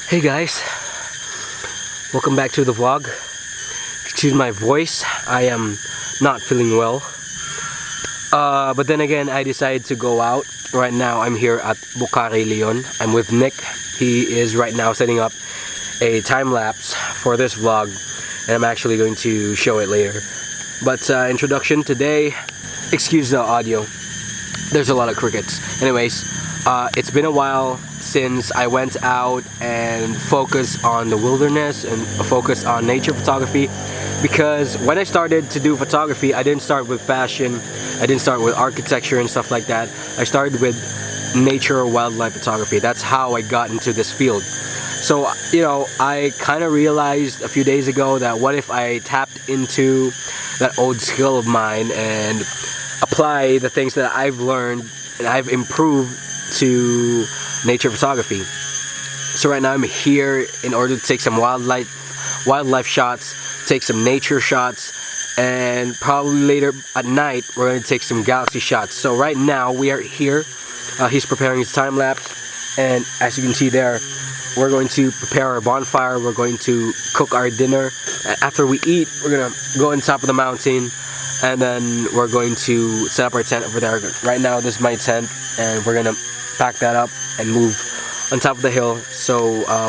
Hey guys, welcome back to the vlog. Excuse my voice, I am not feeling well. But then again, I decided to go out. Right now, I'm here at Bukhari, Leon. I'm with Nick. He is right now setting up a time-lapse for this vlog, and I'm actually going to show it later. But introduction today, excuse the audio. There's a lot of crickets. Anyways, it's been a while since I went out and focused on the wilderness and focused on nature photography, because when I started to do photography, I didn't start with fashion, I didn't start with architecture and stuff like that. I started with nature or wildlife photography. That's how I got into this field. So, you know, I kind of realized a few days ago that what if I tapped into that old skill of mine and apply the things that I've learned and I've improved to nature photography. So right now I'm here in order to take some wildlife shots, take some nature shots, and probably later at night we're going to take some galaxy shots. So right now we are here. He's preparing his time lapse, and as you can see there, we're going to prepare our bonfire. We're going to cook our dinner. After we eat, we're gonna go on top of the mountain, and then we're going to set up our tent over there. Right now this is my tent, and we're gonna pack that up and move on top of the hill, so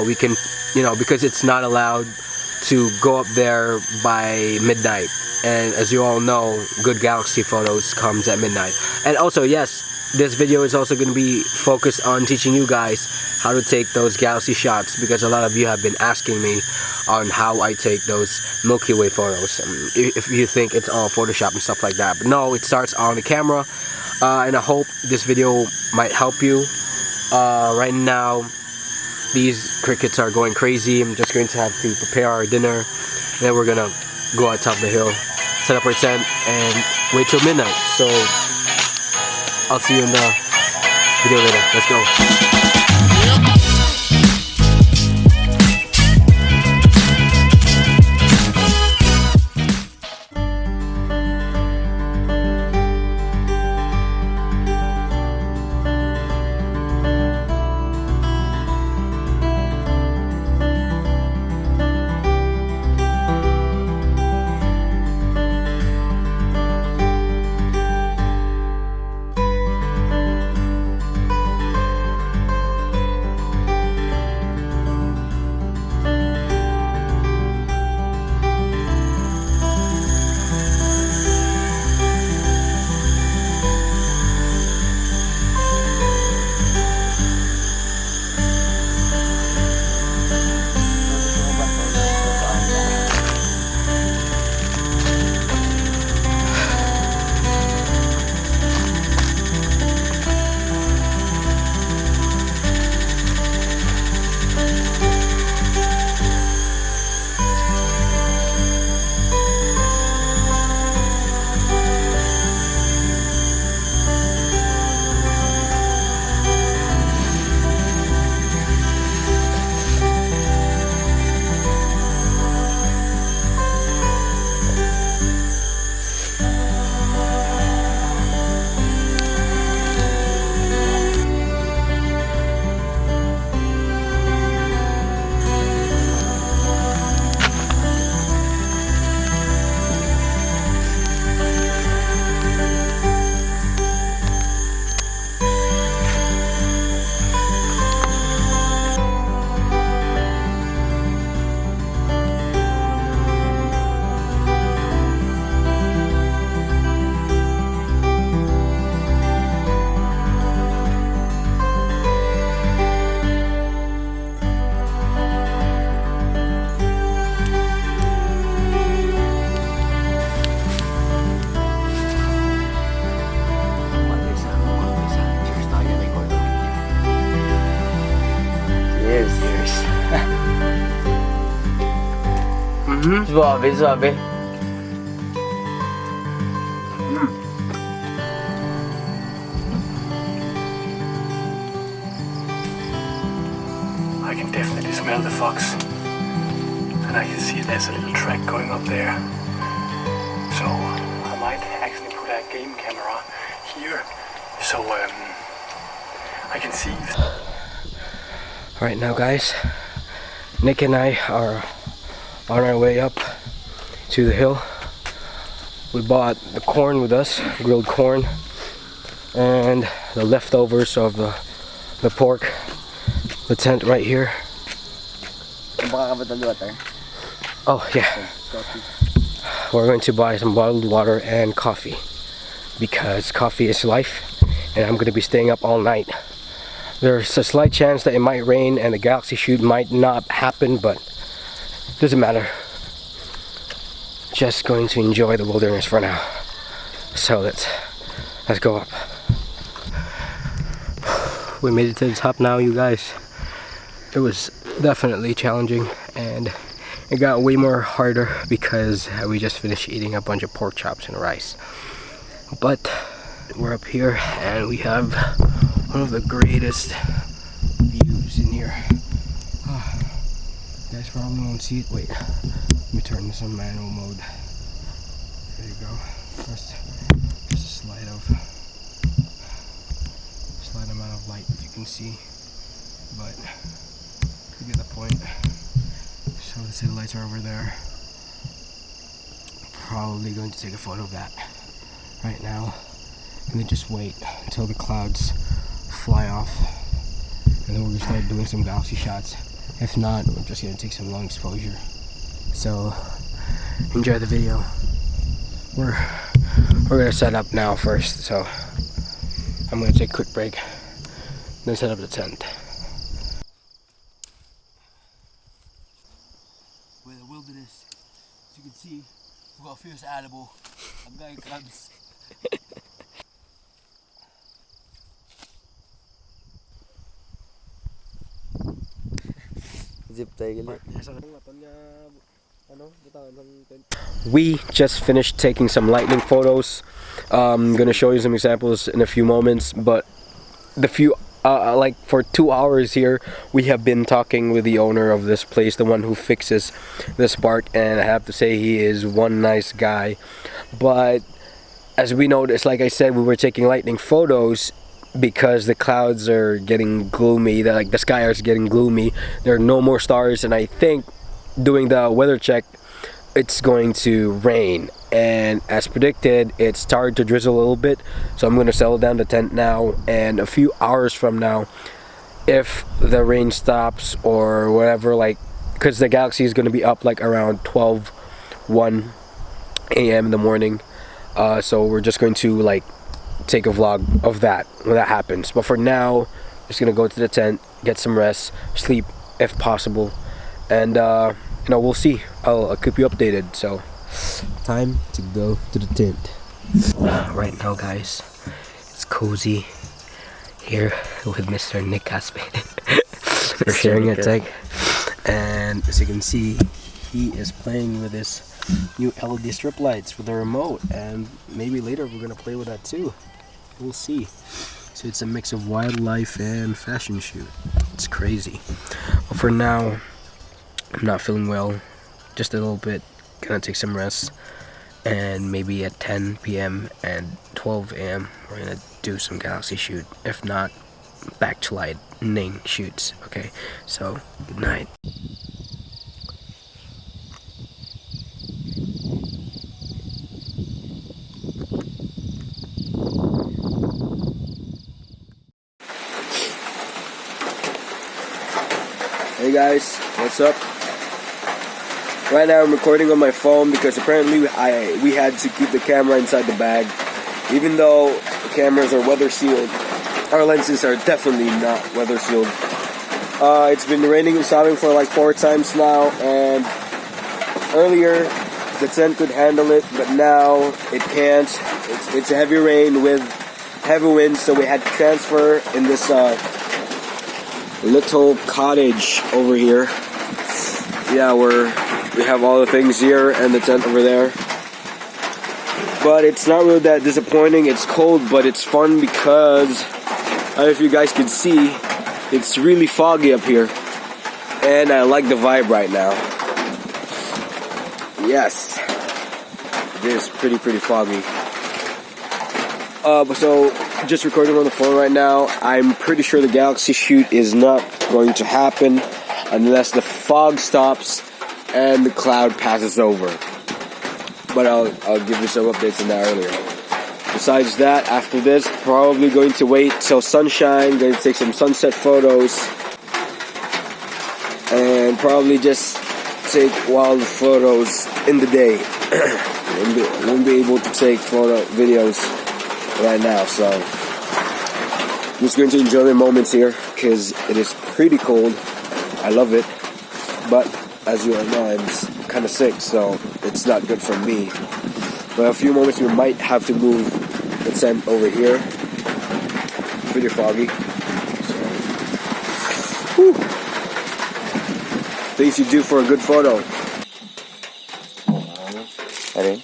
we can, you know, because it's not allowed to go up there by midnight, and as you all know, good galaxy photos comes at midnight. And also, yes, this video is also going to be focused on teaching you guys how to take those galaxy shots, because a lot of you have been asking me on how I take those Milky Way photos. If you think it's all Photoshop and stuff like that, but no, it starts on the camera. And I hope this video might help you. Right now, these crickets are going crazy. I'm just going to have to prepare our dinner, and then we're gonna go out top of the hill, set up our tent, and wait till midnight. So I'll see you in the video later. Let's go. Suave, suave. I can definitely smell the fox, and I can see there's a little track going up there. So I might actually put a game camera here, so I can see. Alright now guys, Nick and I are on our way up to the hill. We bought the corn with us, grilled corn, and the leftovers of the pork. The tent right here. Oh yeah. We're going to buy some bottled water and coffee because coffee is life, and I'm going to be staying up all night. There's a slight chance that it might rain and the galaxy shoot might not happen, but doesn't matter. Just going to enjoy the wilderness for now. So let's go up. We made it to the top now, you guys. It was definitely challenging, and it got way more harder because we just finished eating a bunch of pork chops and rice. But we're up here and we have one of the greatest views in here. You guys probably won't see it. Wait, let me turn this on manual mode. There you go. First, just a slight amount of light, if you can see, but you get the point. So let's say the lights are over there. Probably going to take a photo of that right now, and then just wait until the clouds fly off, and then we're gonna start doing some galaxy shots. If not, we're just gonna take some long exposure. So enjoy the video. We're gonna set up now first, so I'm gonna take a quick break, then set up the tent. We're in the wilderness. As you can see, we've got a fierce animal. I'm going clubs. We just finished taking some lightning photos. I'm gonna show you some examples in a few moments, but like for 2 hours here we have been talking with the owner of this place, the one who fixes this park, and I have to say he is one nice guy. But as we noticed, like I said, we were taking lightning photos because the clouds are getting gloomy, the sky is getting gloomy, there are no more stars, and I think doing the weather check, it's going to rain, and as predicted it started to drizzle a little bit. So I'm going to settle down the tent now, and a few hours from now, if the rain stops or whatever, like, because the galaxy is going to be up like around 1 a.m. in the morning, so we're just going to like take a vlog of that when that happens. But for now, just gonna go to the tent, get some rest, sleep if possible, and you know, we'll see. I'll keep you updated. So time to go to the tent. Right now, guys, it's cozy here with Mr. Nic Caspe. We're sharing a tent, and as you can see, he is playing with his new LED strip lights with the remote, and maybe later we're gonna play with that too. We'll see. So it's a mix of wildlife and fashion shoot. It's crazy. But for now, I'm not feeling well, just a little bit. Gonna take some rest, and maybe at 10 p.m. and 12 a.m. we're gonna do some galaxy shoot. If not, back to lightning shoots. Okay, so good night. Hey guys, what's up? Right now I'm recording on my phone because apparently we had to keep the camera inside the bag. Even though the cameras are weather sealed, our lenses are definitely not weather sealed. It's been raining and stopping for like 4 times now, and earlier the tent could handle it, but now it can't. It's a heavy rain with heavy winds, so we had to transfer in this little cottage over here. Yeah, we have all the things here and the tent over there. But it's not really that disappointing. It's cold, but it's fun because, I don't know if you guys can see, it's really foggy up here. And I like the vibe right now. Yes. It is pretty foggy. So just recording on the phone right now. I'm pretty sure the galaxy shoot is not going to happen. unless the fog stops and the cloud passes over. But I'll give you some updates on that earlier. Besides that, after this, probably going to wait till sunshine, going to take some sunset photos, and probably just take wild photos in the day. Won't be able to take videos right now, so I'm just going to enjoy the moments here because it is pretty cold. I love it, but as you all know, I'm kind of sick, so it's not good for me. But a few moments we might have to move the tent over here. It's pretty foggy. So, things you do for a good photo. Aray.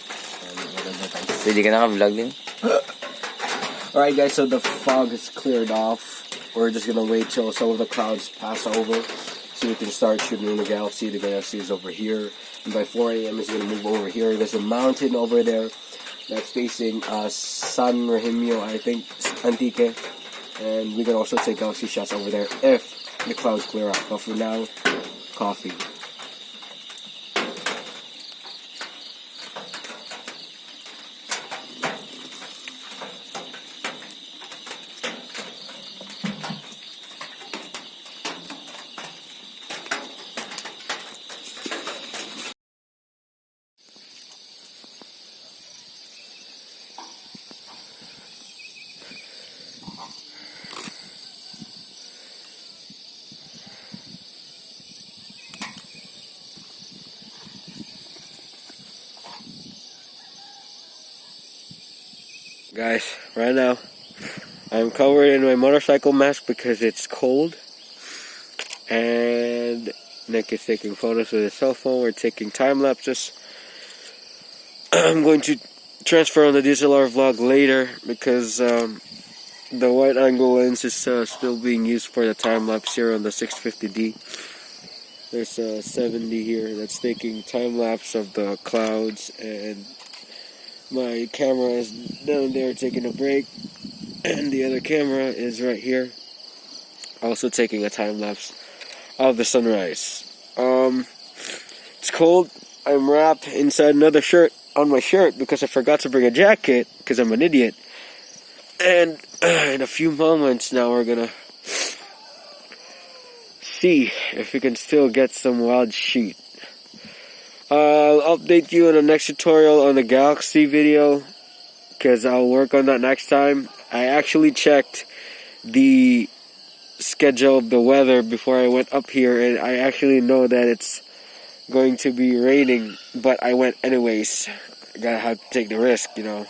Pwede ka naka-vlog din? Alright guys, so the fog is cleared off. We're just gonna wait till some of the clouds pass over so we can start shooting in the galaxy. The galaxy is over here, and by 4 a.m. it's gonna move over here. There's a mountain over there that's facing San Remigio, I think, Antique, and we can also take galaxy shots over there if the clouds clear up. But for now, coffee. Guys, right now I'm covered in my motorcycle mask because it's cold, and Nick is taking photos with his cell phone. We're taking time lapses. I'm going to transfer on the DSLR vlog later because the wide angle lens is still being used for the time lapse here on the 650D. There's a 70 here that's taking time lapse of the clouds, and my camera is down there taking a break, and the other camera is right here also taking a time lapse of the sunrise. It's cold. I'm wrapped inside another shirt on my shirt because I forgot to bring a jacket because I'm an idiot. And in a few moments now we're gonna see if we can still get some wild sheet. I'll update you in the next tutorial on the galaxy video because I'll work on that next time. I actually checked the schedule of the weather before I went up here, and I actually know that it's going to be raining, but I went anyways. I gotta have to take the risk, you know.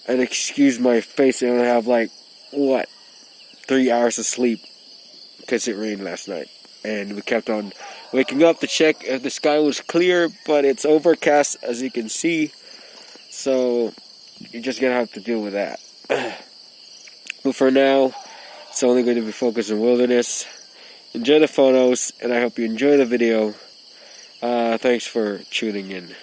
And excuse my face, I only have like, 3 hours of sleep because it rained last night. And we kept on waking up to check if the sky was clear, but it's overcast as you can see. So you're just gonna have to deal with that. But for now, it's only going to be focused on wilderness. Enjoy the photos, and I hope you enjoy the video. Thanks for tuning in.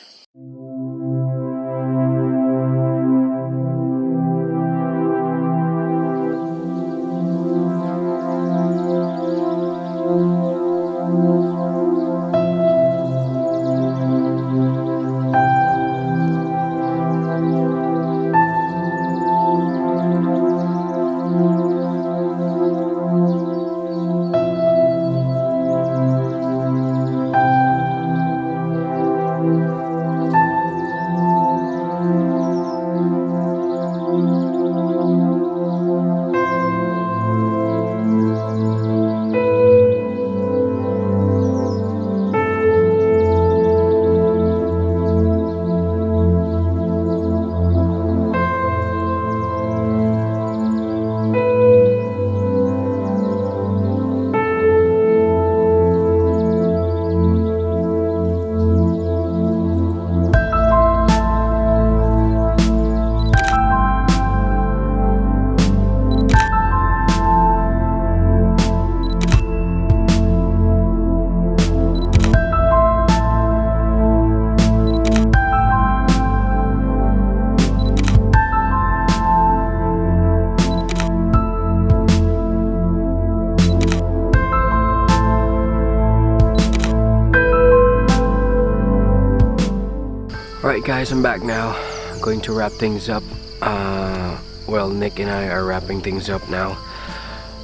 guys, I'm back now. I'm going to wrap things up. Well, Nick and I are wrapping things up now.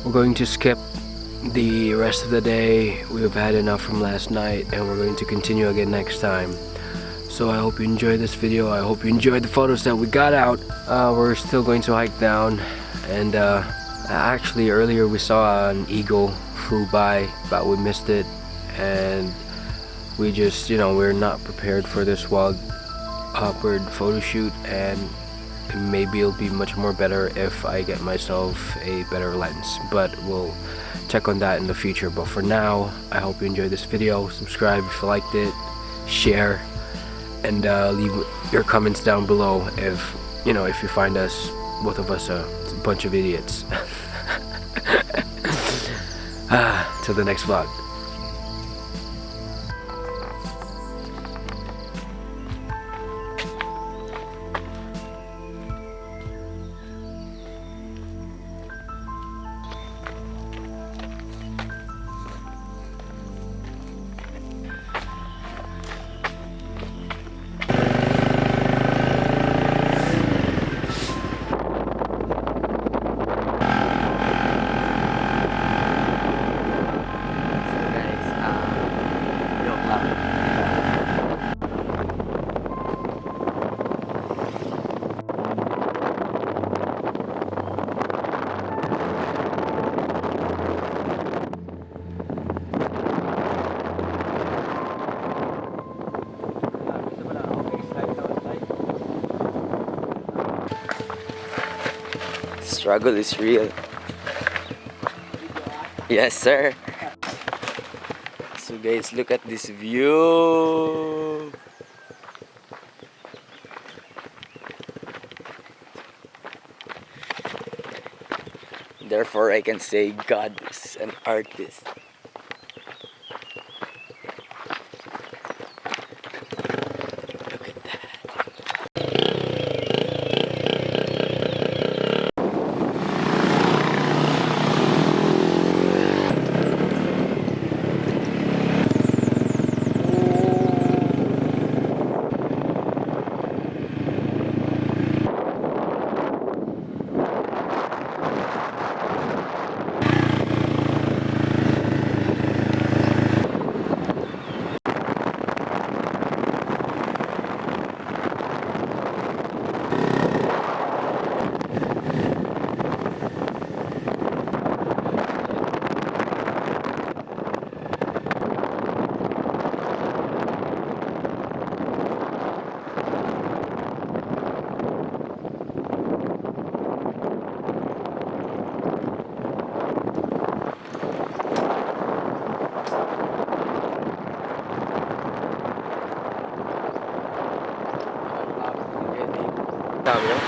We're going to skip the rest of the day. We've had enough from last night and we're going to continue again next time. So I hope you enjoyed this video. I hope you enjoyed the photos that we got out. We're still going to hike down, and actually earlier we saw an eagle flew by, but we missed it, and we just, we're not prepared for this wild bird photo shoot, and maybe it'll be much more better if I get myself a better lens, but we'll check on that in the future. But for now, I hope you enjoyed this video. Subscribe if you liked it, share, and leave your comments down below if you find us, both of us, a bunch of idiots. Till the next vlog. Struggle is real. Yes, sir. So guys, look at this view. Therefore, I can say God is an artist. Look at that. Dami yun.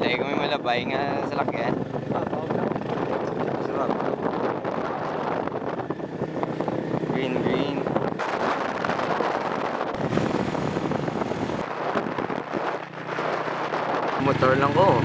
Lagi kami malabay nga sa lakyan. Sarap. Green. Motor lang ko.